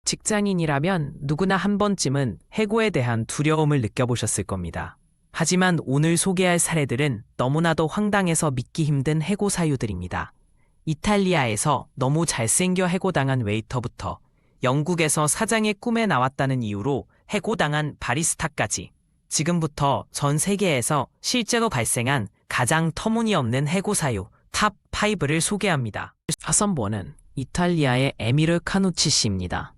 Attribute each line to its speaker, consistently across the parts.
Speaker 1: 직장인이라면 누구나 한 번쯤은 해고에 대한 두려움을 느껴보셨을 겁니다. 하지만 오늘 소개할 사례들은 너무나도 황당해서 믿기 힘든 해고 사유들입니다. 이탈리아에서 너무 잘생겨 해고당한 웨이터부터 영국에서 사장의 꿈에 나왔다는 이유로 해고당한 바리스타까지 지금부터 전 세계에서 실제로 발생한 가장 터무니없는 해고 사유 탑 5를 소개합니다. 4번은 이탈리아의 에미르 카누치 씨입니다.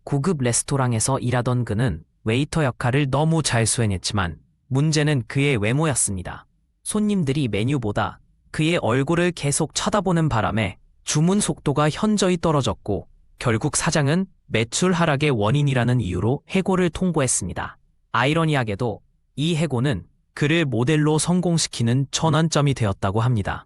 Speaker 1: 고급 레스토랑에서 일하던 그는 웨이터 역할을 너무 잘 수행했지만 문제는 그의 외모였습니다. 손님들이 메뉴보다 그의 얼굴을 계속 쳐다보는 바람에 주문 속도가 현저히 떨어졌고 결국 사장은 매출 하락의 원인이라는 이유로 해고를 통보했습니다. 아이러니하게도 이 해고는 그를 모델로 성공시키는 전환점이 되었다고 합니다.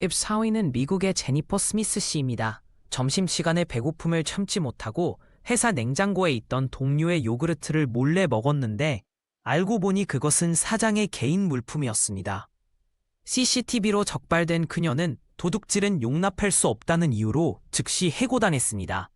Speaker 1: 4위는 미국의 제니퍼 스미스 씨입니다. 점심시간에 배고픔을 참지 못하고 회사 냉장고에 있던 동료의 요구르트를 몰래 먹었는데 알고 보니 그것은 사장의 개인 물품이었습니다. CCTV로 적발된 그녀는 도둑질은 용납할 수 없다는 이유로 즉시 해고당했습니다.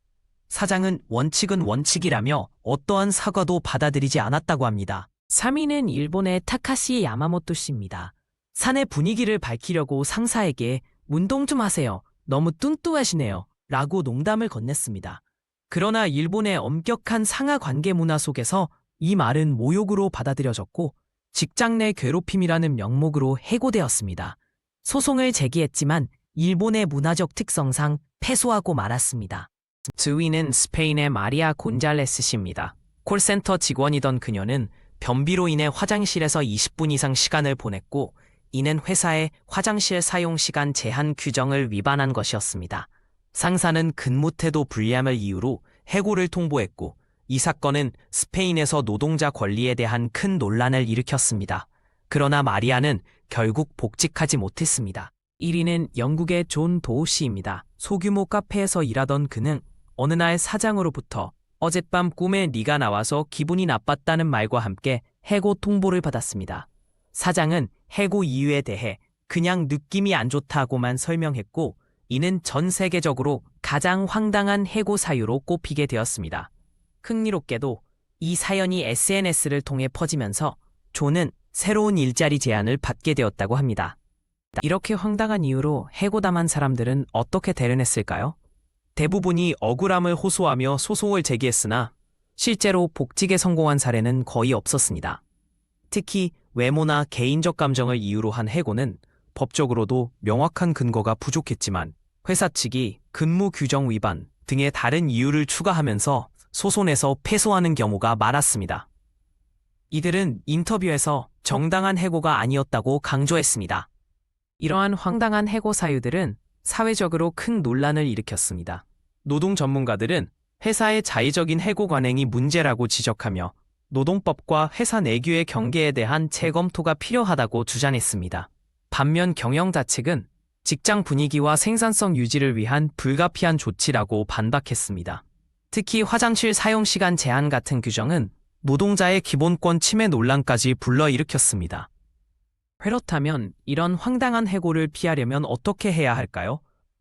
Speaker 1: 사장은 원칙은 원칙이라며 어떠한 사과도 받아들이지 않았다고 합니다. 3위는 일본의 타카시 야마모토 씨입니다. 사내 분위기를 밝히려고 상사에게 운동 좀 하세요. 너무 뚱뚱하시네요. 라고 농담을 건넸습니다. 그러나 일본의 엄격한 상하 관계 문화 속에서 이 말은 모욕으로 받아들여졌고 직장 내 괴롭힘이라는 명목으로 해고되었습니다. 소송을 제기했지만 일본의 문화적 특성상 패소하고 말았습니다. 2위는 스페인의 마리아 곤잘레스 씨입니다. 콜센터 직원이던 그녀는 변비로 인해 화장실에서 20분 이상 시간을 보냈고 이는 회사의 화장실 사용 시간 제한 규정을 위반한 것이었습니다. 상사는 근무태도 불리함을 이유로 해고를 통보했고 이 사건은 스페인에서 노동자 권리에 대한 큰 논란을 일으켰습니다. 그러나 마리아는 결국 복직하지 못했습니다. 1위는 영국의 존 도우 씨입니다. 소규모 카페에서 일하던 그는 어느 날 사장으로부터 어젯밤 꿈에 네가 나와서 기분이 나빴다는 말과 함께 해고 통보를 받았습니다. 사장은 해고 이유에 대해 그냥 느낌이 안 좋다고만 설명했고 이는 전 세계적으로 가장 황당한 해고 사유로 꼽히게 되었습니다. 흥미롭게도 이 사연이 SNS를 통해 퍼지면서 존은 새로운 일자리 제안을 받게 되었다고 합니다. 이렇게 황당한 이유로 해고당한 사람들은 어떻게 대응했을까요? 대부분이 억울함을 호소하며 소송을 제기했으나 실제로 복직에 성공한 사례는 거의 없었습니다. 특히 외모나 개인적 감정을 이유로 한 해고는 법적으로도 명확한 근거가 부족했지만 회사 측이 근무 규정 위반 등의 다른 이유를 추가하면서 소송에서 패소하는 경우가 많았습니다. 이들은 인터뷰에서 정당한 해고가 아니었다고 강조했습니다. 이러한 황당한 해고 사유들은 사회적으로 큰 논란을 일으켰습니다. 노동 전문가들은 회사의 자의적인 해고 관행이 문제라고 지적하며 노동법과 회사 내규의 경계에 대한 재검토가 필요하다고 주장했습니다. 반면 경영자 측은 직장 분위기와 생산성 유지를 위한 불가피한 조치라고 반박했습니다. 특히 화장실 사용 시간 제한 같은 규정은 노동자의 기본권 침해 논란까지 불러일으켰습니다. 그렇다면 이런 황당한 해고를 피하려면 어떻게 해야 할까요?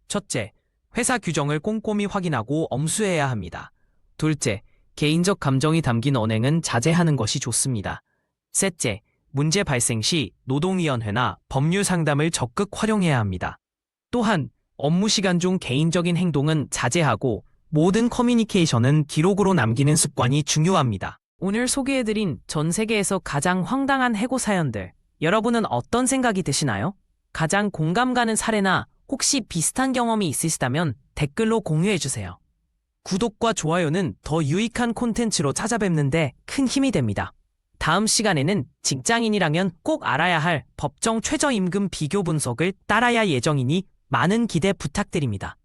Speaker 1: 첫째, 회사 규정을 꼼꼼히 확인하고 엄수해야 합니다. 둘째, 개인적 감정이 담긴 언행은 자제하는 것이 좋습니다. 셋째, 문제 발생 시 노동위원회나 법률 상담을 적극 활용해야 합니다. 또한 업무 시간 중 개인적인 행동은 자제하고 모든 커뮤니케이션은 기록으로 남기는 습관이 중요합니다. 오늘 소개해드린 전 세계에서 가장 황당한 해고 사연들, 여러분은 어떤 생각이 드시나요? 가장 공감 가는 사례나 혹시 비슷한 경험이 있으시다면 댓글로 공유해주세요. 구독과 좋아요는 더 유익한 콘텐츠로 찾아뵙는데 큰 힘이 됩니다. 다음 시간에는 직장인이라면 꼭 알아야 할 법정 최저임금 비교 분석을 따라야 예정이니 많은 기대 부탁드립니다.